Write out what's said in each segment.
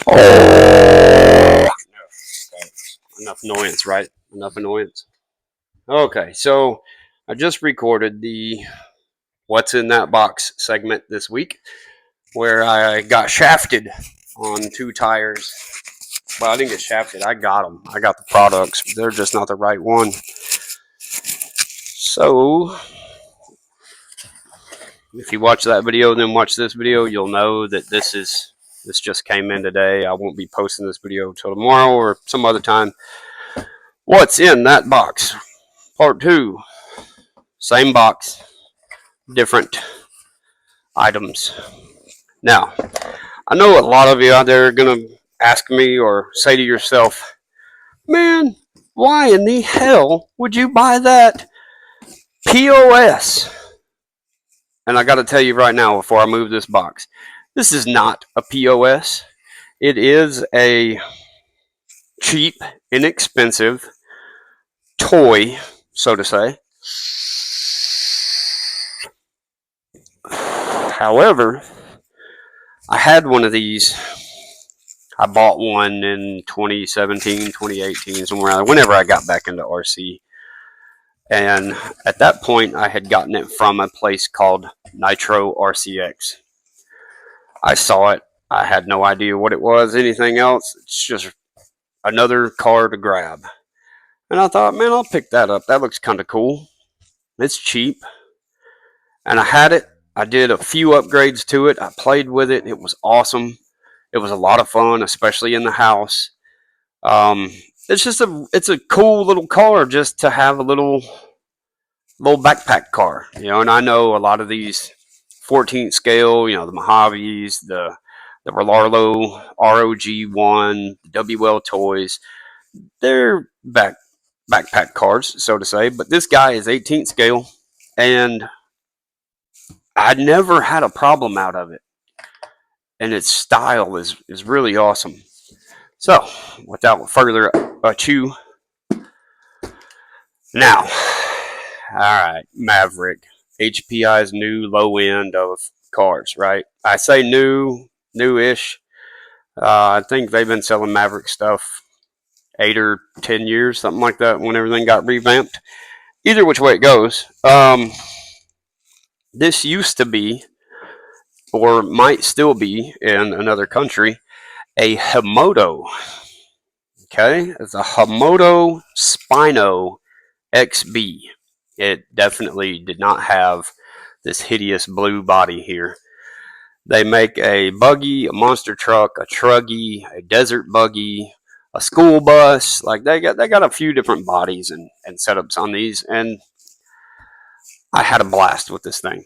Oh, enough annoyance, right? Enough annoyance. Okay, so I just recorded the What's in That Box segment this week where I got shafted on two tires. Well, I didn't get shafted. I got them. I got the products. They're just not the right one. So, if you watch that video, then watch this video, you'll know that this just came in today. I won't be posting this video till tomorrow or some other time. What's in that box? Part 2. Same box, different items. Now, I know a lot of you out there are going to ask me or say to yourself, man, why in the hell would you buy that POS? And I got to tell you right now before I move this box, this is not a POS. It is a cheap, inexpensive toy, so to say. However, I had one of these. I bought one in 2017, 2018, somewhere whenever I got back into RC. And at that point, I had gotten it from a place called Nitro RCX. I saw it. I had no idea what it was, anything else. It's just another car to grab. And I thought, man, I'll pick that up. That looks kind of cool. It's cheap. And I had it. I did a few upgrades to it. I played with it. It was awesome. It was a lot of fun, especially in the house. It's a cool little car just to have a little backpack car, And I know a lot of these 14th scale, the Mojaves, the Rollarlo ROG1, WL toys, they're backpack cars, so to say. But this guy is 18th scale, and I never had a problem out of it. And its style is really awesome. So, without further ado, now, all right, Maverick, HPI's new low end of cars, right? I say newish. I think they've been selling Maverick stuff 8 or 10 years, something like that, when everything got revamped. Either which way it goes, this used to be, or might still be in another country, a Himoto. Okay, it's a Himoto Spino XB. It definitely did not have this hideous blue body here. They make a buggy, a monster truck, a truggy, a desert buggy, a school bus. Like they got a few different bodies and setups on these, and I had a blast with this thing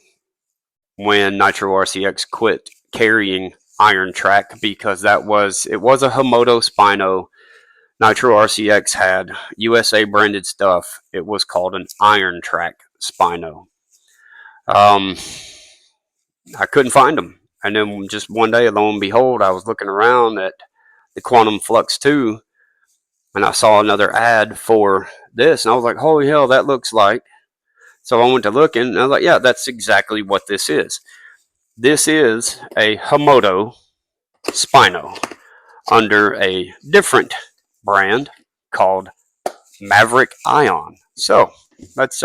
when Nitro RCX quit carrying Iron Track, because it was a Himoto Spino. Nitro RCX had USA branded stuff. It was called an Iron Track Spino. I couldn't find them. And then just one day, lo and behold, I was looking around at the Quantum Flux 2, and I saw another ad for this, and I was like, holy hell, that looks like. So I went to look, and I was like, yeah, that's exactly what this is. This is a Himoto Spino under a different brand called Maverick Ion. So let's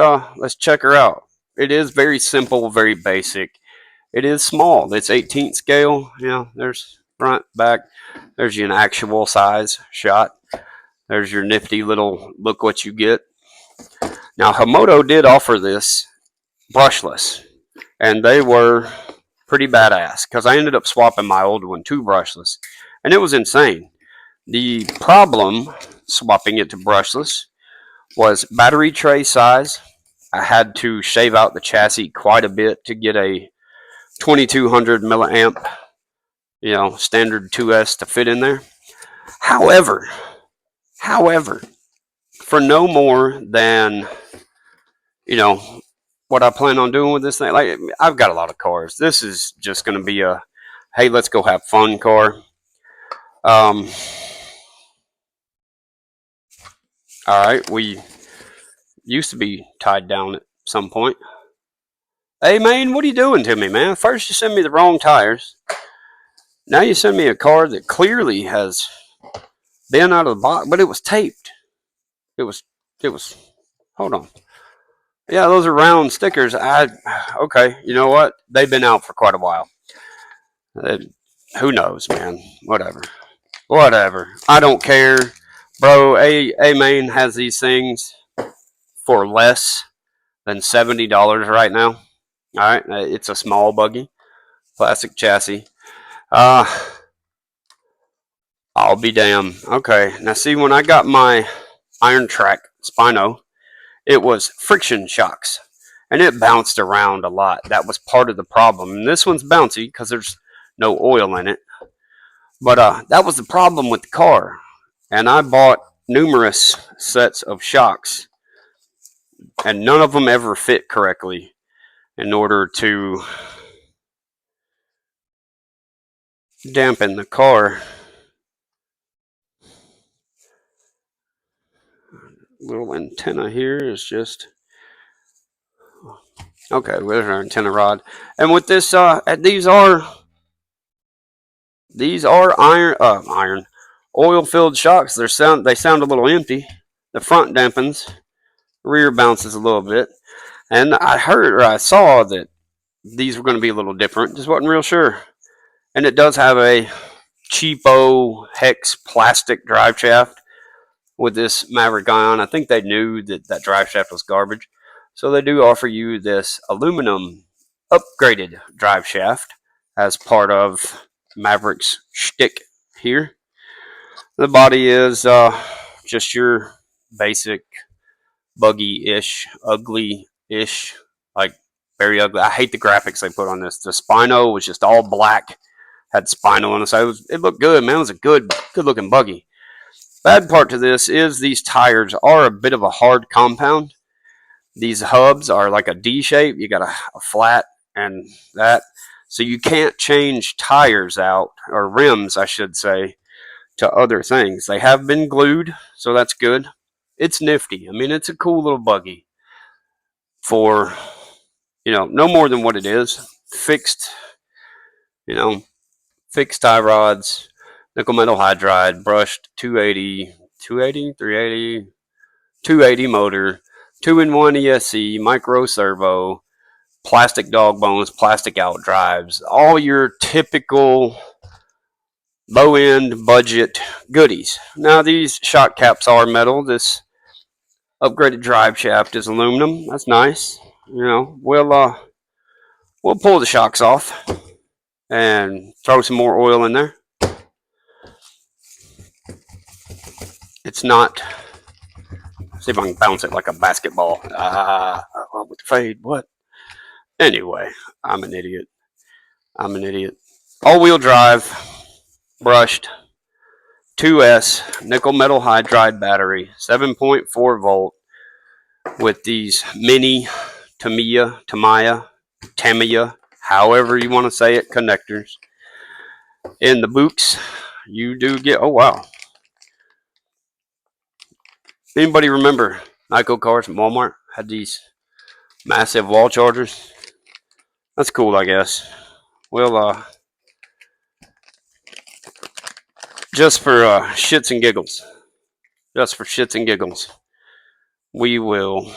check her out. It is very simple, very basic. It is small. It's 18th scale. There's front, back. There's an actual size shot. There's your nifty little look what you get. Now, Himoto did offer this brushless, and they were pretty badass, because I ended up swapping my old one to brushless, and it was insane. The problem swapping it to brushless was battery tray size. I had to shave out the chassis quite a bit to get a 2200 milliamp, standard 2S to fit in there. However, for no more than, what I plan on doing with this thing, like, I've got a lot of cars. This is just going to be a, hey, let's go have fun car. All right, we used to be tied down at some point. Hey, man, what are you doing to me, man? First you send me the wrong tires, Now you send me a card that clearly has been out of the box, but it was taped. It was. It was. Hold on. Yeah, those are round stickers. Okay. You know what? They've been out for quite a while. Uh, who knows, man? Whatever. Whatever. I don't care, bro. A Main has these things for less than $70 right now. All right, it's a small buggy, plastic chassis. Uh, I'll be damn. Okay, now see, when I got my Iron Track Spino, it was friction shocks, and it bounced around a lot. That was part of the problem. And this one's bouncy because there's no oil in it. But that was the problem with the car. And I bought numerous sets of shocks, and none of them ever fit correctly in order to dampen the car. Little antenna here is just okay. There's our antenna rod, and with this, these are iron oil filled shocks. They sound a little empty. The front dampens, rear bounces a little bit, and I heard or I saw that these were going to be a little different. Just wasn't real sure. And it does have a cheapo hex plastic drive shaft with this Maverick ion. I think they knew that that drive shaft was garbage, so they do offer you this aluminum upgraded drive shaft as part of Maverick's shtick here. The body is just your basic buggy-ish, ugly-ish, like very ugly. I hate the graphics they put on this. The Spino was just all black, had Spino on the side. It looked good, man. It was a good looking buggy. Bad part to this is these tires are a bit of a hard compound. These hubs are like a D shape. You got a flat and that. So you can't change tires out, or rims, I should say, to other things. They have been glued, so that's good. It's nifty. I mean, it's a cool little buggy for, no more than what it is. Fixed, fixed tie rods, nickel metal hydride, brushed 280 motor, 2-in-1 ESC, micro servo, plastic dog bones, plastic out drives, all your typical low end budget goodies. Now, these shock caps are metal. This upgraded drive shaft is aluminum. That's nice. We'll pull the shocks off and throw some more oil in there. It's not. See if I can bounce it like a basketball. With the fade. What? Anyway, I'm an idiot. All-wheel drive, brushed, 2S, nickel metal hydride battery, 7.4 volt, with these mini Tamiya, however you want to say it, connectors. In the books, you do get, oh wow. Anybody remember Nyko cars from Walmart had these massive wall chargers? That's cool, I guess. Well, just for shits and giggles, we will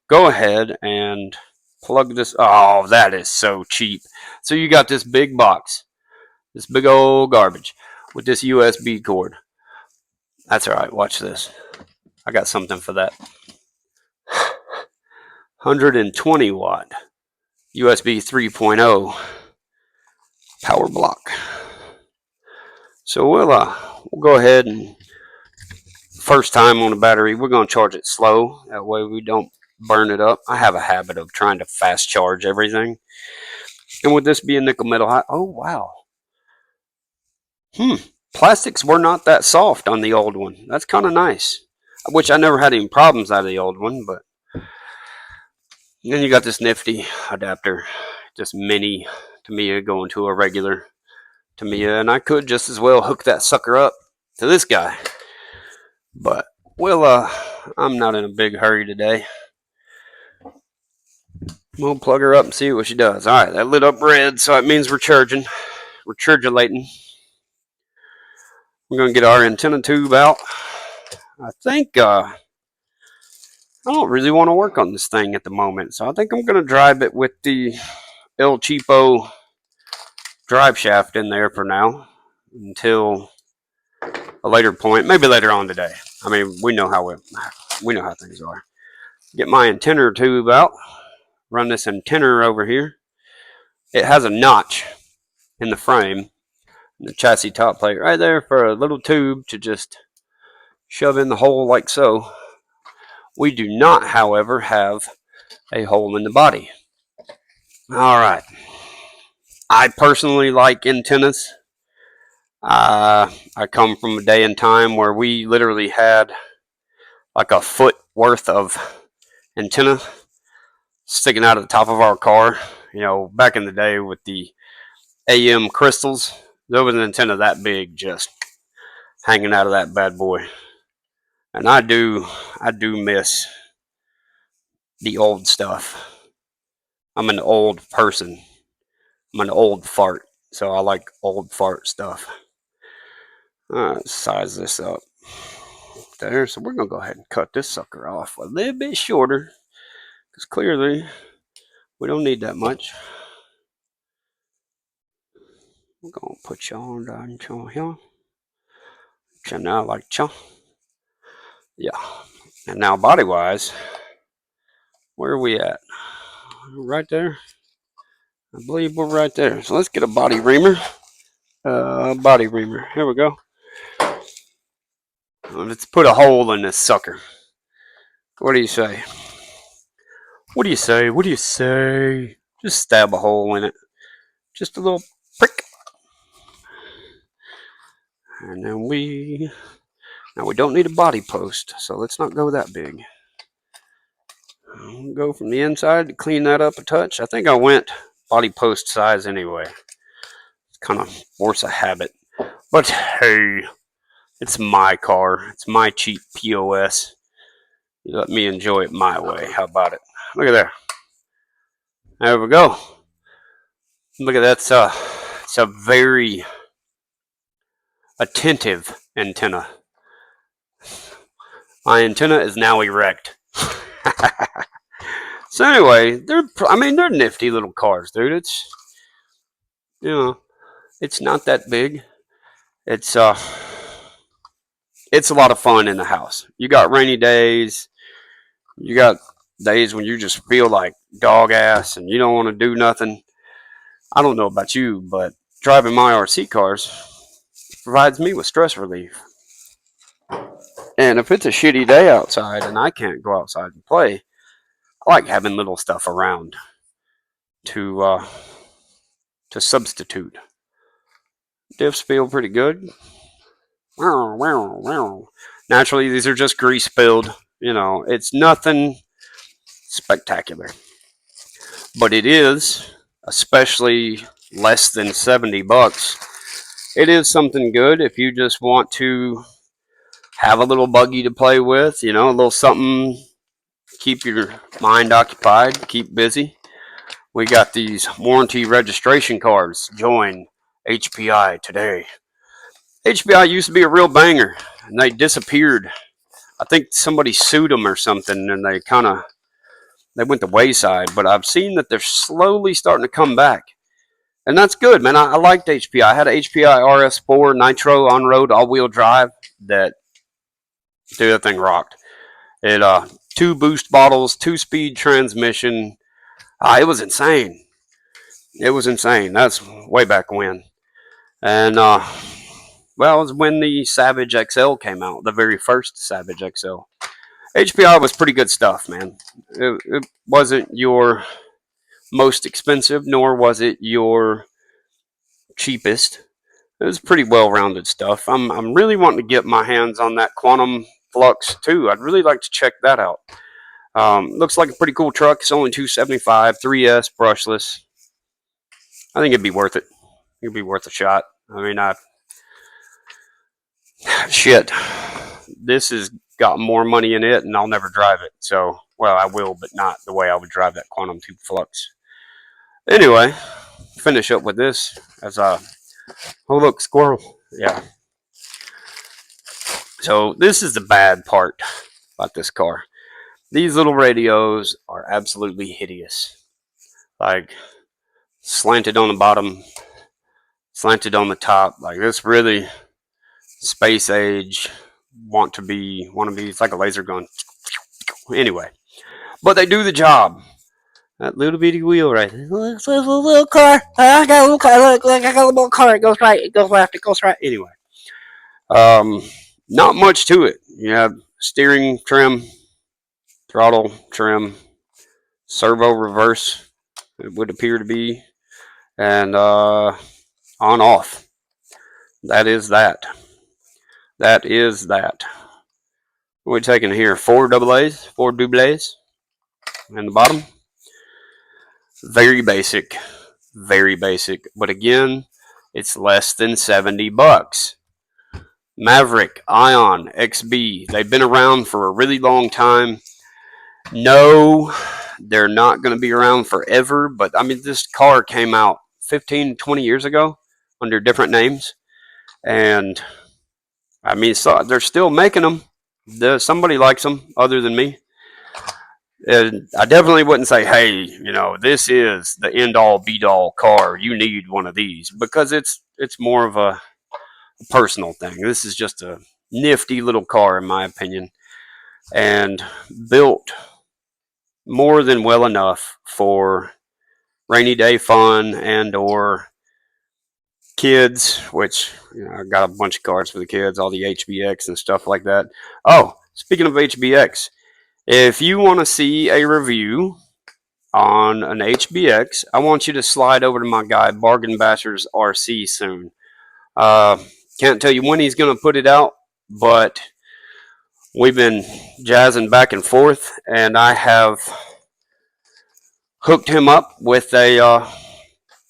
go ahead and plug this. Oh, that is so cheap. So you got this big box, this big old garbage with this USB cord. That's all right. Watch this. I got something for that. 120 watt USB 3.0 power block. So we'll go ahead and first time on the battery, we're going to charge it slow. That way we don't burn it up. I have a habit of trying to fast charge everything. And with this being nickel metal, oh wow. Plastics were not that soft on the old one. That's kind of nice. Which I never had any problems out of the old one, but then you got this nifty adapter, just mini Tamiya going to a regular Tamiya, and I could just as well hook that sucker up to this guy. But I'm not in a big hurry today. We'll plug her up and see what she does. All right, that lit up red, so it means we're charging. retrigulating. We're going to get our antenna tube out. I think I don't really want to work on this thing at the moment, so I think I'm going to drive it with the El Cheapo drive shaft in there for now until a later point, maybe later on today. I mean, we know how things are. Get my antenna tube out. Run this antenna over here. It has a notch in the frame, the chassis top plate right there for a little tube to just shove in the hole like so. We do not, however, have a hole in the body. All right. I personally like antennas. I come from a day and time where we literally had like a foot worth of antenna sticking out of the top of our car. You know, back in the day with the AM crystals, there was an antenna that big just hanging out of that bad boy. And I do miss the old stuff. I'm an old person. I'm an old fart, so I like old fart stuff. Size this up there. So we're going to go ahead and cut this sucker off a little bit shorter, because clearly we don't need that much. We're going to put you on down here. Now like cha. Yeah. And now body wise, where are we at? Right there. I believe we're right there. So let's get a body reamer. Here we go. Let's put a hole in this sucker. What do you say? What do you say? What do you say? Just stab a hole in it. Just a little prick. And then we don't need a body post, so let's not go that big. I'll go from the inside to clean that up a touch. I think I went body post size anyway. It's kind of force of habit. But hey, it's my car. It's my cheap POS. You let me enjoy it my way. How about it? Look at there. There we go. Look at that. It's a very attentive antenna. My antenna is now erect. So anyway, they're nifty little cars, dude. It's, you know, it's not that big. It's a lot of fun in the house. You got rainy days. You got days when you just feel like dog ass and you don't want to do nothing. I don't know about you, but driving my RC cars provides me with stress relief. And if it's a shitty day outside and I can't go outside and play, I like having little stuff around to substitute. Diffs feel pretty good. Naturally, these are just grease filled. You know, it's nothing spectacular. But it is, especially less than $70. It is something good if you just want to have a little buggy to play with, you know, a little something, keep your mind occupied, keep busy. We got these warranty registration cards. Join HPI today. HPI used to be a real banger, and they disappeared. I think somebody sued them or something, and they went the wayside. But I've seen that they're slowly starting to come back, and that's good, man. I liked HPI. I had an HPI RS4 Nitro on-road all-wheel drive that, dude, that thing rocked. It 2 boost bottles, 2-speed transmission. It was insane. It was insane. That's way back when. And well, it was when the Savage XL came out, the very first Savage XL. HPI was pretty good stuff, man. It wasn't your most expensive, nor was it your cheapest. It was pretty well-rounded stuff. I'm really wanting to get my hands on that Quantum Flux too. I'd really like to check that out. Looks like a pretty cool truck. It's only $275, 3S, brushless. I think it'd be worth it. It'd be worth a shot. I mean, shit, this has got more money in it, and I'll never drive it. So, well, I will, but not the way I would drive that Quantum Tube Flux. Anyway, finish up with this as I Oh, look, squirrel. Yeah. So this is the bad part about this car. These little radios are absolutely hideous. Like slanted on the bottom, slanted on the top. Like this really space age want to be. It's like a laser gun. Anyway, but they do the job. That little bitty wheel right there. It's a little car. I got a little car. Look, I got a little car. It goes right. It goes left. It goes right. Anyway, um, not much to it. You have steering trim, throttle trim, servo reverse. It would appear to be, and on off. That is that. That is that. What are we taking here? Four doubles, four doubles, and the bottom. Very basic, very basic. But again, it's less than $70. Maverick, Ion, XB. They've been around for a really long time. No, they're not going to be around forever. But I mean, this car came out 15, 20 years ago under different names, and I mean, so they're still making them. Somebody likes them other than me. And I definitely wouldn't say, hey, this is the end all be all car. You need one of these, because it's more of a personal thing. This is just a nifty little car, in my opinion, and built more than well enough for rainy day fun and or kids, which I got a bunch of cars for the kids, all the HBX and stuff like that. Oh, speaking of HBX, if you want to see a review on an HBX, I want you to slide over to my guy Bargain Bashers RC soon. Can't tell you when he's going to put it out, but we've been jazzing back and forth, and I have hooked him up with an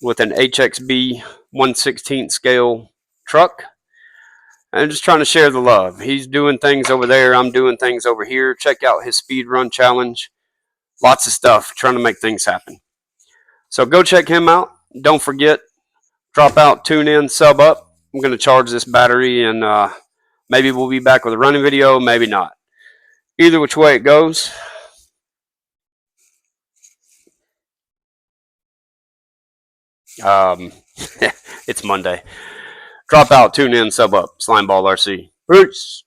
HXB 1/16 scale truck. And just trying to share the love. He's doing things over there. I'm doing things over here. Check out his speed run challenge. Lots of stuff trying to make things happen. So go check him out. Don't forget, drop out, tune in, sub up. I'm going to charge this battery, and maybe we'll be back with a running video, maybe not. Either which way it goes. It's Monday. Drop out, tune in, sub up. Slimeball RC. Peace.